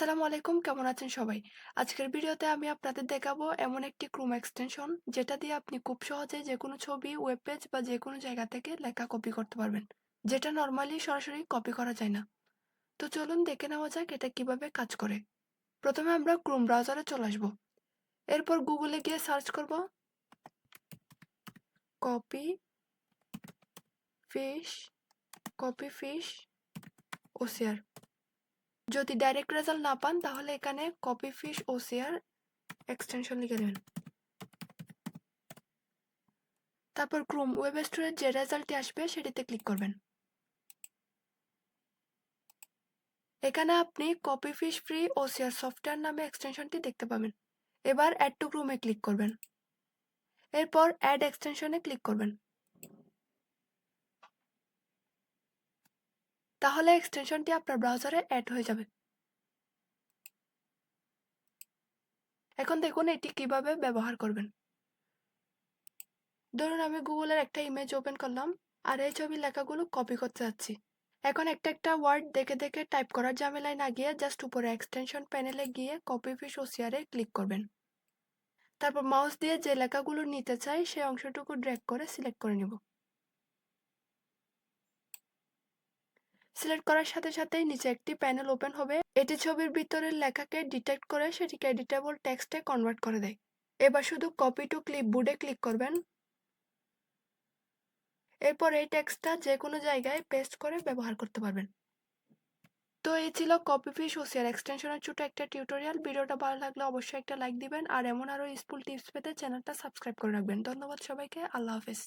আসসালামু আলাইকুম, কেমন আছেন সবাই? আজকের ভিডিওতে আমি আপনাদের দেখাবো এমন একটি ক্রোম এক্সটেনশন যেটা দিয়ে আপনি খুব সহজে যেকোনো ছবি, ওয়েব পেজ বা যেকোনো জায়গা থেকে লেখা কপি করতে পারবেন, যেটা নর্মালি সরাসরি কপি করা যায় না। তো চলুন দেখে নেওয়া যাক এটা কিভাবে কাজ করে। প্রথমে আমরা ক্রোম ব্রাউজারে চলে আসবো। এরপর গুগলে গিয়ে সার্চ করব copy fish copy fish OCR. যদি ডাইরেক্ট রেজাল্ট না পান তাহলে এখানে কপি ফিশ ওসিআর এক্সটেনশন লিখে দেবেন। তারপর ক্রোম ওয়েব স্টোরের যে রেজাল্টটি আসবে সেটিতে ক্লিক করবেন। এখানে আপনি copy fish free OCR software নামে এক্সটেনশনটি দেখতে পাবেন। এবার অ্যাড টু ক্রোমে ক্লিক করবেন। এরপর অ্যাড এক্সটেনশনে ক্লিক করবেন। তাহলে এক্সটেনশনটি আপনার ব্রাউজারে অ্যাড হয়ে যাবে। এখন দেখুন এটি কিভাবে ব্যবহার করবেন। ধরুন আমি গুগলের একটা ইমেজ ওপেন করলাম আর এই ছবির লেখাগুলো কপি করতে যাচ্ছি। এখন একটা ওয়ার্ড দেখে দেখে টাইপ করার ঝামেলায় না গিয়ে জাস্ট উপরে এক্সটেনশন প্যানেলে গিয়ে কপি ফিশ ওসিআরে ক্লিক করবেন। তারপর মাউস দিয়ে যে লেখাগুলো নিতে চাই সেই অংশটুকু ড্র্যাগ করে সিলেক্ট করে নেব। সিলেক্ট করার সাথে সাথেই নিচে একটি প্যানেল ওপেন হবে। এটি ছবির ভিতরের লেখাকে ডিটেক্ট করে সেটিকে এডিটেবল টেক্সটে কনভার্ট করে দেয়। এবার শুধু কপি টু ক্লিপবোর্ডে ক্লিক করবেন। এরপর এই টেক্সটটা যে কোনো জায়গায় পেস্ট করে ব্যবহার করতে পারবেন। তো এই ছিল কপি ফিশ ওসিআর এক্সটেনশনের ছোট একটা টিউটোরিয়াল। ভিডিওটা ভালো লাগলে অবশ্যই একটা লাইক দিবেন আর এমন আরও ইউজফুল টিপস পেতে চ্যানেলটা সাবস্ক্রাইব করে রাখবেন। ধন্যবাদ সবাইকে। আল্লাহ হাফেজ।